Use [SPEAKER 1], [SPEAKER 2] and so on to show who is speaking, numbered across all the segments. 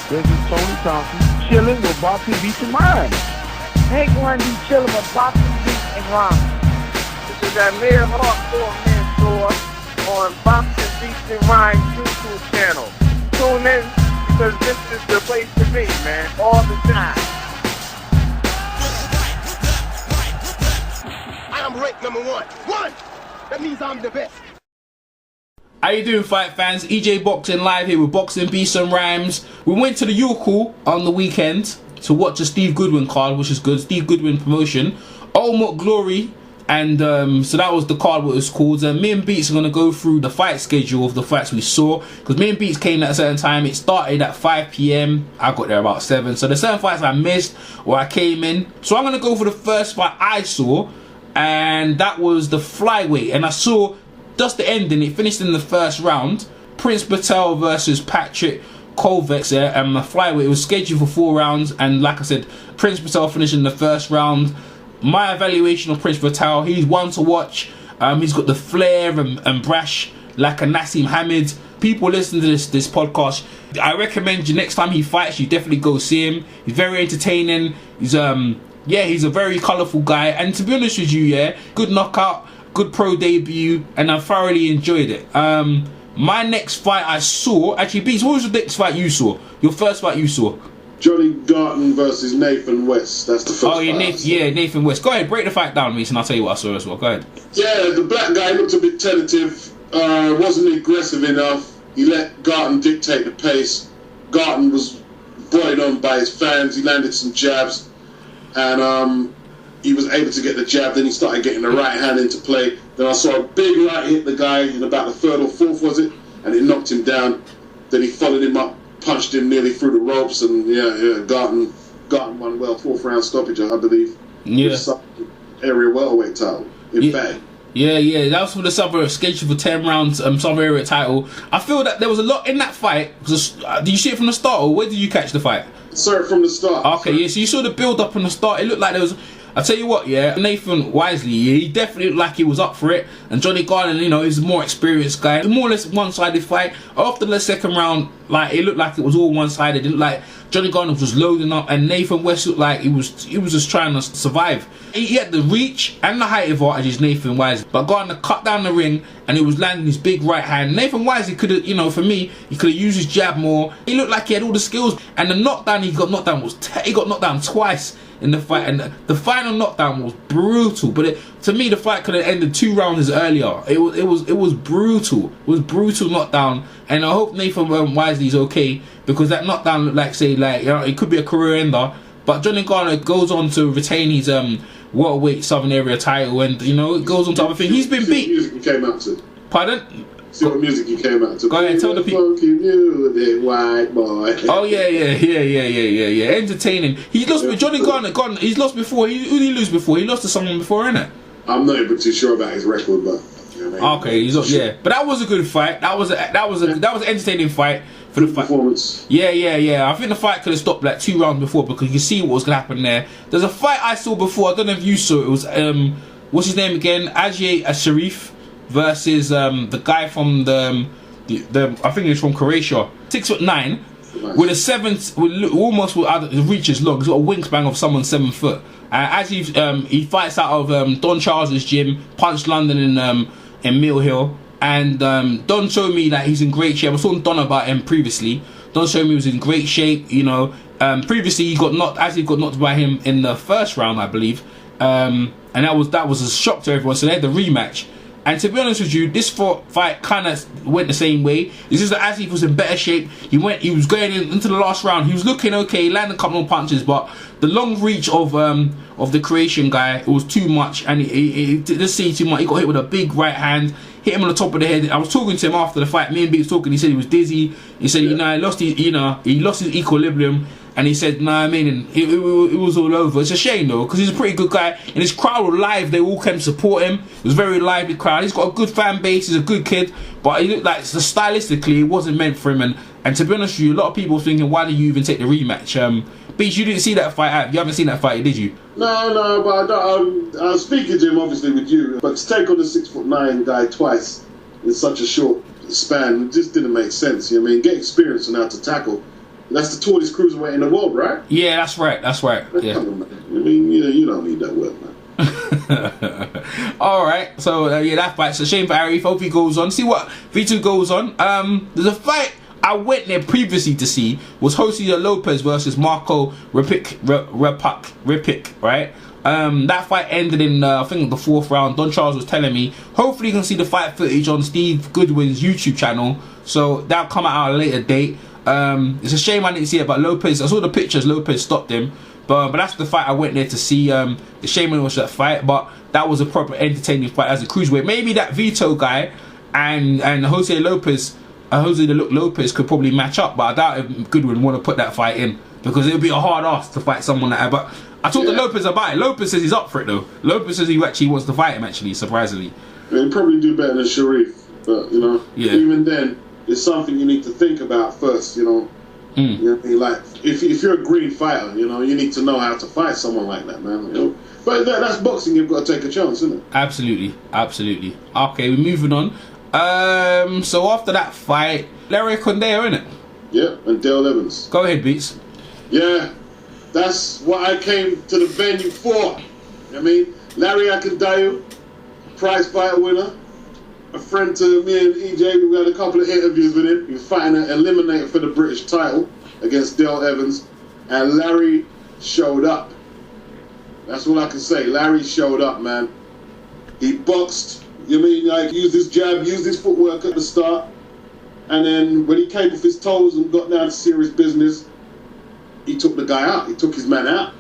[SPEAKER 1] This is Tony Thompson, chilling with Boxing Beats and Rhymes.
[SPEAKER 2] Hank Lundy chilling with Boxing Beats and Rhymes. This is that Mayor Hardcore Mentor on Boxing Beats and Rhymes YouTube channel. Tune in because this is the place to be, man, all the time.
[SPEAKER 3] I am ranked number one. One! That means I'm the best.
[SPEAKER 4] How you doing, fight fans? EJ Boxing Live here with Boxing Beats and Rhymes. We went to the York on the weekend to watch a Steve Goodwin card, which is good. Steve Goodwin promotion. Ultimate Glory. And so that was the card, what it was called. Me and Beats are going to go through the fight schedule of the fights we saw. Because me and Beats came at a certain time. It started at 5 PM. I got there about 7. So there's certain fights I missed or I came in. So I'm going to go for the first fight I saw. And that was the flyweight. And I saw just the ending. It finished in the first round. Prince Patel versus Patrick Kovacs there. And the flyweight, it was scheduled for 4 rounds. And like I said, Prince Patel finished in the first round. My evaluation of Prince Patel, he's one to watch. He's got the flair and brash like a Nassim Hamid. People listen to this podcast. I recommend you next time he fights, you definitely go see him. He's very entertaining. He's he's a very colourful guy. And to be honest with you, good knockout, good pro debut, and I thoroughly enjoyed it. My next fight I saw, actually, Beats, what was the next fight you saw? Your first fight you saw?
[SPEAKER 5] Johnny Garton versus Nathan West. That's the first fight.
[SPEAKER 4] Nathan West. Go ahead, break the fight down, Mason. I'll tell you what I saw as well. Go ahead.
[SPEAKER 5] Yeah, the black guy looked a bit tentative. Wasn't aggressive enough. He let Garton dictate the pace. Garton was buoyed on by his fans. He landed some jabs. And he was able to get the jab. Then he started getting the right hand into play. Then I saw a big right hit the guy in about the 3rd or 4th, was it? And it knocked him down. Then he followed him up, punched him nearly through the ropes, and Garton won well, 4th round stoppage, I believe.
[SPEAKER 4] Yeah.
[SPEAKER 5] Area welterweight title, in fact.
[SPEAKER 4] Yeah, that was for the scheduled for 10 rounds, sub area title. I feel that there was a lot in that fight. Did you see it from the start, or where did you catch the fight?
[SPEAKER 5] Saw it from the start.
[SPEAKER 4] Okay, yeah, so you saw the build up from the start. It looked like there was. I tell you what, Nathan Wisely, he definitely looked like he was up for it. And Johnny Garden, he's a more experienced guy. More or less one-sided fight. After the second round, it looked like it was all one-sided. It looked like Johnny Garden was just loading up, and Nathan West looked like he was just trying to survive. He had the reach and the height advantages, Nathan Wisely, but Garden cut down the ring, and he was landing his big right hand. Nathan Wisely could have, for me, he could have used his jab more. He looked like he had all the skills, and the knockdown he got knocked down he got knocked down twice in the fight, and the final knockdown was brutal. But to me, the fight could have ended 2 rounds earlier. It was brutal. It was brutal knockdown, and I hope Nathan Wisely's okay, because that knockdown looked like it could be a career ender. But Johnny Garner goes on to retain his welterweight Southern Area title, and it goes on to other things. He's been beat.
[SPEAKER 5] Music he came out to.
[SPEAKER 4] Pardon?
[SPEAKER 5] See what music he came out to.
[SPEAKER 4] Go ahead, tell the people.
[SPEAKER 5] Music, white boy.
[SPEAKER 4] Oh yeah. Entertaining. He lost with Johnny Garner. He's lost before. Who did he lose before? He lost to someone before, innit?
[SPEAKER 5] I'm not even too sure about his record, but
[SPEAKER 4] okay, he's not. Yeah, but that was a good fight. That was an entertaining fight for the fight.
[SPEAKER 5] Performance.
[SPEAKER 4] Yeah. I think the fight could have stopped 2 rounds before, because you can see what was gonna happen there. There's a fight I saw before. I don't know if you saw it. It was what's his name again? Ajay Sharif versus the guy from the I think he's from Croatia, 6'9", nice. With a 7, almost with reach as long. He's got a wingspan of someone 7 foot. As he fights out of Don Charles's gym, Punch London in Mill Hill, and Don showed me that he's in great shape. I was talking to Don about him previously. Don showed me he was in great shape. Previously he got knocked by him in the first round, I believe, and that was a shock to everyone. So they had the rematch. And to be honest with you, this fight kind of went the same way. It's just that as he was in better shape, he was going into the last round. He was looking okay, landing a couple more punches, but the long reach of the Croatian guy, it was too much, and he didn't see too much. He got hit with a big right hand, hit him on the top of the head. I was talking to him after the fight. Me and B was talking. He said he was dizzy. He said he lost his equilibrium. And he said, it was all over. It's a shame, though, because he's a pretty good guy. And his crowd were live. They all came to support him. It was a very lively crowd. He's got a good fan base. He's a good kid. But he looked like, stylistically, it wasn't meant for him. And to be honest with you, a lot of people were thinking, why did you even take the rematch? Beach, you didn't see that fight. You haven't seen that fight, did you?
[SPEAKER 5] No, but I was speaking to him, obviously, with you. But to take on the 6'9" guy twice in such a short span, it just didn't make sense. Get experience on how to tackle. That's the tallest cruiserweight in the world, right?
[SPEAKER 4] Yeah, that's right. That's right. Yeah.
[SPEAKER 5] Come on, man. I mean, you don't need that work, man.
[SPEAKER 4] All right, so yeah, that fight's a shame for Arif. Hope he goes on. See what V2 goes on. There's a fight I went there previously to see was Jose Lopez versus Marco Ripic, right? That fight ended in I think the 4th round. Don Charles was telling me. Hopefully, you can see the fight footage on Steve Goodwin's YouTube channel. So that'll come out at a later date. It's a shame I didn't see it, but Lopez, I saw the pictures. Lopez stopped him. But that's the fight I went there to see. It's shame it was that fight, but that was a proper entertaining fight as a cruiserweight. Maybe that Vito guy and Jose Lopez could probably match up, but I doubt if Goodwin want to put that fight in because it would be a hard ask to fight someone like that. But I talked to Lopez about it. Lopez says he's up for it though. Lopez says he actually wants to fight him. Actually, surprisingly,
[SPEAKER 5] He'd probably do better than Sharif, but even then, it's something you need to think about first. You know what I mean? Like if you're a green fighter, you need to know how to fight someone like that, man. But that's boxing. You've got to take a chance, isn't it?
[SPEAKER 4] Absolutely. Okay, we're moving on. So after that fight, Larry Condeo, innit?
[SPEAKER 5] Yeah, and Dale Evans.
[SPEAKER 4] Go ahead, Beats.
[SPEAKER 5] Yeah, that's what I came to the venue for. I mean, Larry Condeo, prize fighter winner, a friend to me and EJ. We had a couple of interviews with him. He was fighting an eliminator for the British title against Dale Evans, and Larry showed up. That's all I can say. Larry showed up, man. He boxed. Used his jab, used his footwork at the start, and then when he came off his toes and got down to serious business, he took the guy out. He took his man out.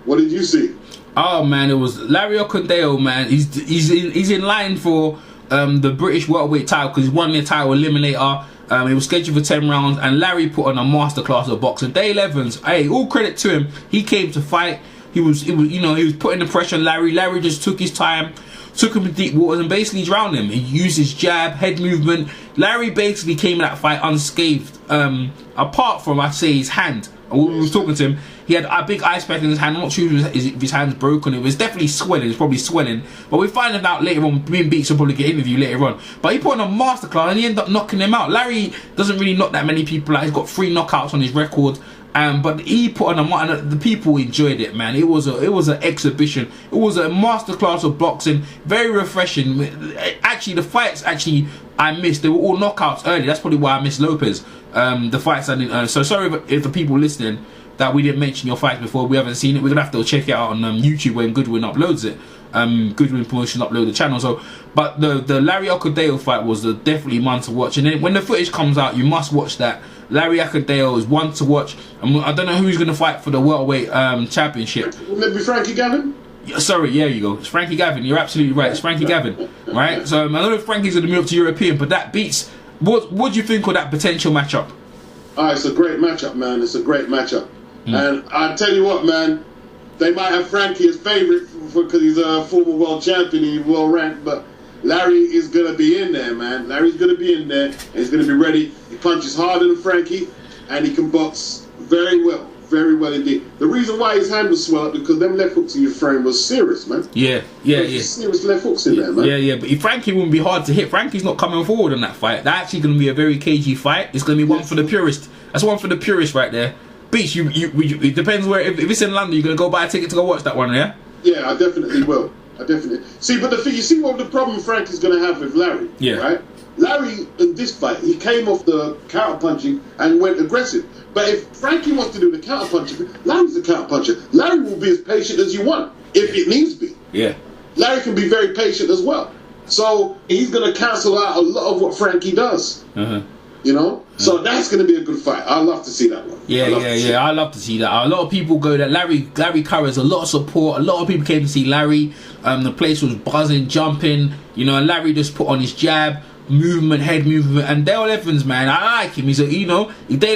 [SPEAKER 5] What did you see?
[SPEAKER 4] Oh man, it was Larry Condeo, man. He's in line for the British welterweight title because he's won the title eliminator. It was scheduled for 10 rounds, and Larry put on a masterclass of boxing. Dale Evans, hey, all credit to him. He came to fight. He was putting the pressure on Larry. Larry just took his time, took him to deep waters, and basically drowned him. He used his jab, head movement. Larry basically came in that fight unscathed, apart from, I'd say, his hand. And when we was talking to him, he had a big ice pack in his hand. I'm not sure if his hand's broken. It was definitely swelling. It's probably swelling. But we find out later on. Me and Beats will probably get an interview later on. But he put on a masterclass and he ended up knocking him out. Larry doesn't really knock that many people out. He's got 3 knockouts on his record. But he put on and the people enjoyed it, man. It was an exhibition. It was a masterclass of boxing. Very refreshing. Actually, the fights I missed. They were all knockouts early. That's probably why I missed Lopez. The fights I didn't. So sorry if the people listening that we didn't mention your fights before. We haven't seen it. We're gonna have to check it out on YouTube when Goodwin uploads it. Goodwin Promotion upload the channel. So, but the Larry Condeo fight was definitely one to watch. And then when the footage comes out, you must watch that. Larry Condeo is one to watch. I don't know who's going to fight for the welterweight championship.
[SPEAKER 5] Maybe Frankie Gavin?
[SPEAKER 4] Sorry, yeah, you go. It's Frankie Gavin. You're absolutely right. It's Frankie Gavin, right? So I don't know if Frankie's going to move up to European, but that beats. What do you think of that potential matchup?
[SPEAKER 5] It's a great matchup, man. It's a great matchup. And I tell you what, man, they might have Frankie as favourite because he's a former world champion, he's well ranked, but Larry is going to be in there, man. Larry's going to be in there, and he's going to be ready. He punches harder than Frankie, and he can box very well indeed. The reason why his hand was swelled because them left hooks in your frame was serious, man. Yeah. Serious left hooks in there, man.
[SPEAKER 4] Yeah, but Frankie wouldn't be hard to hit. Frankie's not coming forward on that fight. That's actually going to be a very cagey fight. It's going to be one for the purist. That's one for the purist right there. Beach, it depends where. If it's in London, you're going to go buy a ticket to go watch that one, yeah?
[SPEAKER 5] Yeah, I definitely will. See, but the thing, you see what the problem Frankie's going to have with Larry, right? Larry, in this fight, he came off the counter-punching and went aggressive. But if Frankie wants to do the counter-punching, Larry's the counter-puncher. Larry will be as patient as you want, if it needs be.
[SPEAKER 4] Yeah.
[SPEAKER 5] Larry can be very patient as well. So he's going to cancel out a lot of what Frankie does. So that's going to be a good fight. I'd love to see that one.
[SPEAKER 4] I love to see that. A lot of people go that Larry carries a lot of support. A lot of people came to see Larry. The place was buzzing, jumping. And Larry just put on his jab, movement, head movement. And Dale Evans, man, I like him. He's Dale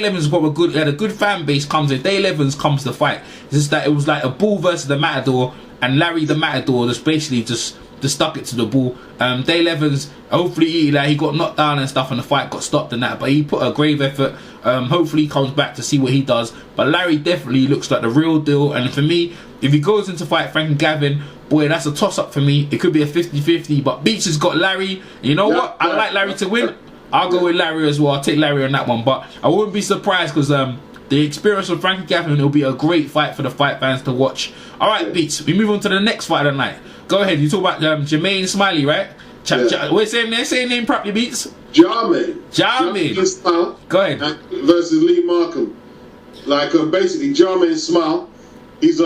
[SPEAKER 4] Evans had a good fan base. Dale Evans comes to fight. It's just that it was like a bull versus the Matador, and Larry the Matador just basically just stuck it to the ball. Dale Evans, hopefully he got knocked down and stuff and the fight got stopped and that, but he put a grave effort. Hopefully he comes back to see what he does. But Larry definitely looks like the real deal, and for me, if he goes into fight Frankie Gavin, boy, that's a toss-up for me. It could be a 50-50, but Beach has got Larry. You know what? I like Larry to win. I'll go with Larry as well. I'll take Larry on that one, but I wouldn't be surprised because the experience of Frankie Gaffney will be a great fight for the fight fans to watch. All right, Beats. We move on to the next fight of the night. Go ahead. You talk about Jermaine Smiley, right? What's his name? Say your name properly, Beats.
[SPEAKER 5] Jermaine Smile.
[SPEAKER 4] Go ahead.
[SPEAKER 5] Versus Lee Markham. Like basically, Jermaine Smile. He's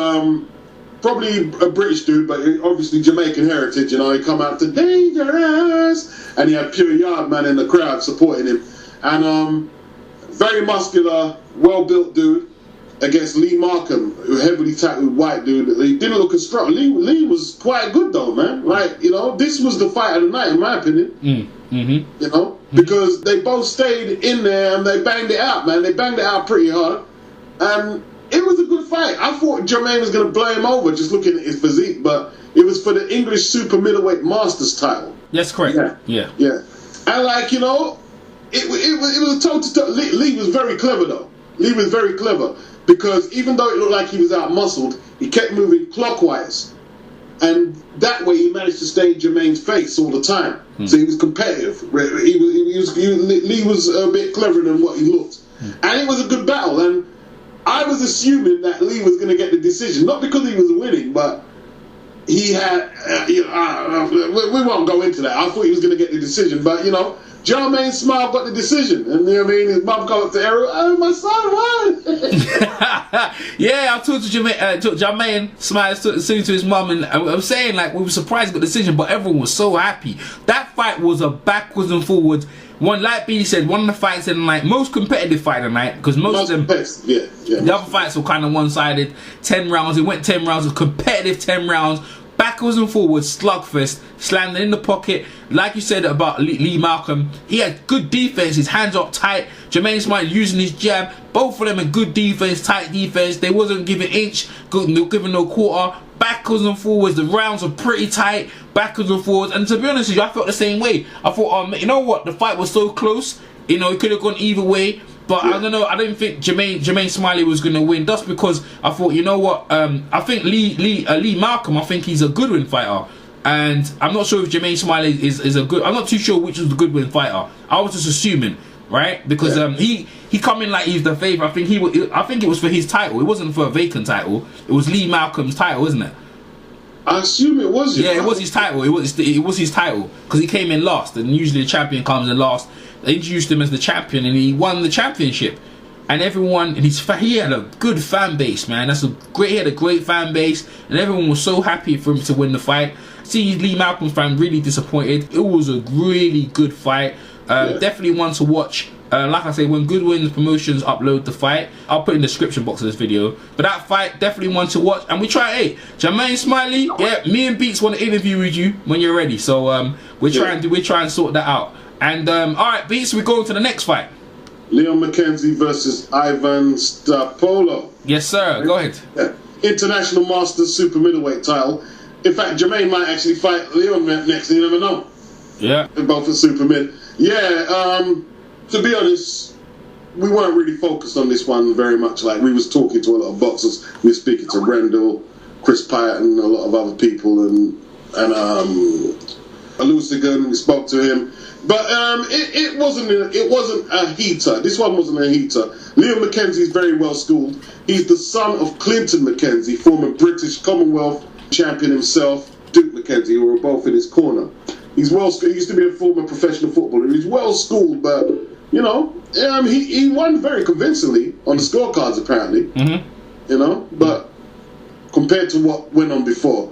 [SPEAKER 5] probably a British dude, but obviously Jamaican heritage. You know, he come out to Dangerous, and he had Pure Yardman in the crowd supporting him, and very muscular, well-built dude against Lee Markham, who heavily tattooed white dude. He didn't look as strong. Lee was quite good though, man. Like, you know, this was the fight of the night in my opinion. You know, because they both stayed in there and they banged it out, man. They banged it out pretty hard, and it was a good fight. I thought Jermaine was going to blow him over just looking at his physique, but it was for the English Super Middleweight Masters title.
[SPEAKER 4] That's correct. Yeah.
[SPEAKER 5] And like, you know, it was total. Lee was very clever though. Lee was very clever because even though it looked like he was out-muscled, he kept moving clockwise, and that way he managed to stay in Jermaine's face all the time. So he was competitive. Lee was a bit cleverer than what he looked, and it was a good battle. And I was assuming that Lee was going to get the decision, not because he was winning, but he had. We won't go into that. I thought he was going to get the decision, but you know, Jermaine Smile got the decision, and you know what I mean. His mum come up to Errol, "Oh, my son won."
[SPEAKER 4] Yeah, I talked to Jermaine Smile soon to his mum, and I was saying like we were surprised with the decision, but everyone was so happy. That fight was a backwards and forwards. One, like Billy said, one of the fights in the night, most competitive fight of the night, because most of them, the other fights were kind of one-sided. 10 rounds, it went 10 rounds, it was competitive 10 rounds, backwards and forwards, slugfest, slamming in the pocket. Like you said about Lee Markham, he had good defense, his hands up tight. Jermaine Smiley using his jab, both of them in good defense, tight defense. They wasn't giving inch, giving no quarter. Backwards and forwards, the rounds were pretty tight, backwards and forwards, and to be honest with you, I felt the same way. I thought, you know what, the fight was so close, you know, it could have gone either way, but I don't know, I didn't think Jermaine Smiley was going to win, just because I thought, you know what, I think Lee Markham, I think he's a good win fighter, and I'm not sure if Jermaine Smiley is a good, I'm not too sure which was the good win fighter. I was just assuming, right, because he come in like he's the favourite. I think it was for his title. It wasn't for a vacant title. It was Lee Markham's title, isn't it?
[SPEAKER 5] I assume it was.
[SPEAKER 4] Yeah, it was his title. It was his title because he came in last, and usually the champion comes in last. They introduced him as the champion, and he won the championship. And everyone, and he had a good fan base, man. He had a great fan base, and everyone was so happy for him to win the fight. See, Lee Markham fan really disappointed. It was a really good fight. Definitely one to watch. Like I say, when Goodwin's Promotions upload the fight, I'll put in the description box of this video. But that fight, definitely one to watch. And we try, hey, Jermaine Smiley, yeah, me and Beats want to interview with you when you're ready. So we're trying to sort that out. And all right, Beats, we're going to the next fight.
[SPEAKER 5] Leon McKenzie versus Ivan Stapolo.
[SPEAKER 4] Yes, sir. Go ahead.
[SPEAKER 5] International Masters Super Middleweight title. In fact, Jermaine might actually fight Leon next. You never know.
[SPEAKER 4] Yeah.
[SPEAKER 5] They're both at Super Mid. Yeah. To be honest, we weren't really focused on this one very much. Like, we was talking to a lot of boxers. We were speaking to Rendell, Chris Pyatt, and a lot of other people, and Alusigan. We spoke to him, but it wasn't a heater. This one wasn't a heater. Leon McKenzie is very well schooled. He's the son of Clinton McKenzie, former British Commonwealth champion himself, Duke McKenzie, who were both in his corner. He's well schooled. He used to be a former professional footballer. He's well schooled, but you know, he won very convincingly on the scorecards apparently. You know, but compared to what went on before,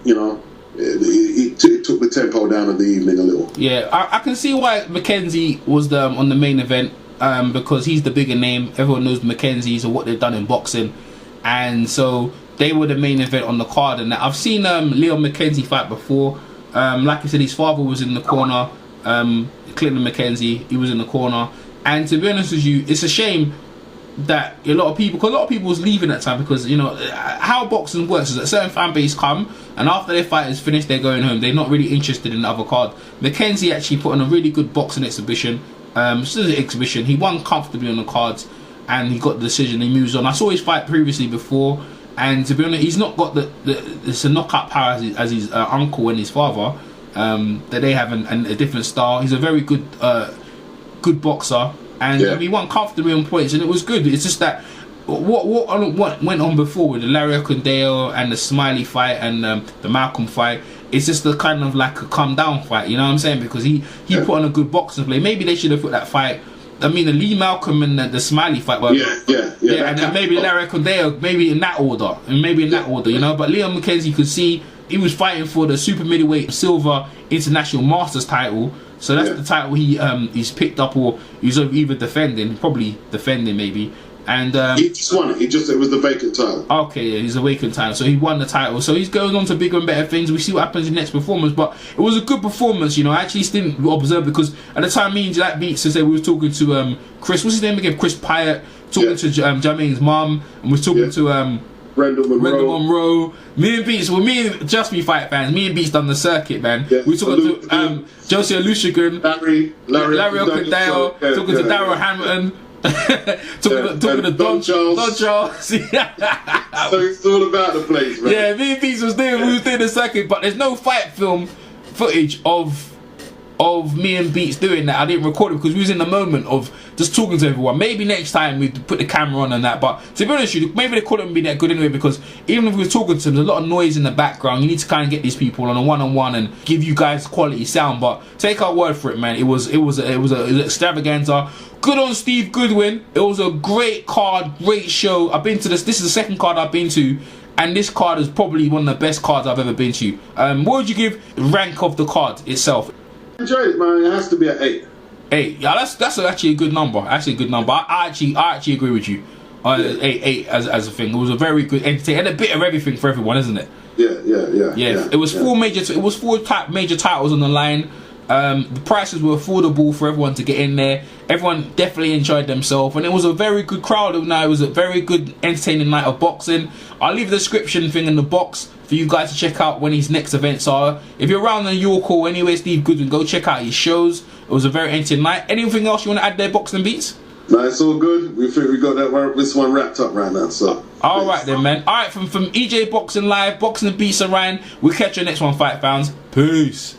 [SPEAKER 5] you know, it took the tempo down of the evening a little.
[SPEAKER 4] Yeah, I can see why McKenzie was on the main event, because he's the bigger name. Everyone knows McKenzie's or what they've done in boxing, and so they were the main event on the card. And I've seen Leon McKenzie fight before. Like I said, his father was in the corner. Clinton McKenzie, he was in the corner. And to be honest with you, it's a shame that a lot of people was leaving at time, because you know how boxing works is that certain fan base come, and after their fight is finished, they're going home. They're not really interested in the other card. McKenzie actually put on a really good boxing exhibition. Still an exhibition. He won comfortably on the cards, and he got the decision. He moves on. I saw his fight previously before, and to be honest, he's not got the knockout power as his uncle and his father. That they have a different style. He's a very good good boxer, and he won comfortably on points, and it was good. It's just that what went on before with the Larry Okundeo and the Smiley fight and the Malcolm fight. It's just the kind of like a calm down fight, you know what I'm saying? Because he put on a good boxing play. Maybe they should have put that fight. I mean, the Lee Malcolm and the Smiley fight were and then maybe Larry Condeo, maybe in that order, you know. But Leon McKenzie could see he was fighting for the super middleweight silver international masters title, so that's the title he's picked up, or he's either probably defending maybe. And
[SPEAKER 5] he just won it. It was the vacant title.
[SPEAKER 4] Okay, yeah, he's a vacant title, so he won the title. So he's going on to bigger and better things. We see what happens in the next performance, but it was a good performance, you know. I actually didn't observe, because at the time me and Jack Beats, we were talking to Chris. What's his name again? Chris Pyatt. Talking to Jermaine's mum, and we're talking to
[SPEAKER 5] Rendell
[SPEAKER 4] Monroe. Me and Just Me Fight fans. Me and Beats done the circuit, man. Yeah. We talking to Josie Alushagan,
[SPEAKER 5] Larry
[SPEAKER 4] Okundeo, talking to Darrell Hamilton. talking to Don Charles.
[SPEAKER 5] So it's all about the place, man.
[SPEAKER 4] Yeah, me and Beats was doing the circuit, but there's no fight film footage of me and Beats doing that. I didn't record it because we was in the moment of just talking to everyone. Maybe next time we'd put the camera on and that, but to be honest with you, maybe they couldn't be that good anyway, because even if we were talking to them, there's a lot of noise in the background. You need to kind of get these people on a one-on-one and give you guys quality sound. But take our word for it, man. It was an extravaganza. Good on Steve Goodwin. It was a great card, great show. I've been to this. This is the second card I've been to, and this card is probably one of the best cards I've ever been to. What would you give rank of the card itself?
[SPEAKER 5] Enjoy it, man. It has to be an 8.
[SPEAKER 4] 8. Yeah, that's actually a good number. Actually a good number. I actually agree with you. 8 as a thing. It was a very good entertainment and a bit of everything for everyone, isn't it?
[SPEAKER 5] Yeah.
[SPEAKER 4] It was four major titles on the line. The prices were affordable for everyone to get in there. Everyone definitely enjoyed themselves, and it was a very good crowd. It was a very good, entertaining night of boxing. I'll leave the description thing in the box for you guys to check out when his next events are. If you're around New York or anywhere, Steve Goodwin, go check out his shows. It was a very entertaining night. Anything else you want to add there, Boxing Beats?
[SPEAKER 5] No, it's all good. We think we got this one wrapped up right now. So
[SPEAKER 4] alright then, man. Alright, from EJ Boxing Live, Boxing Beats are Ryan. We'll catch you next one, fight fans. Peace.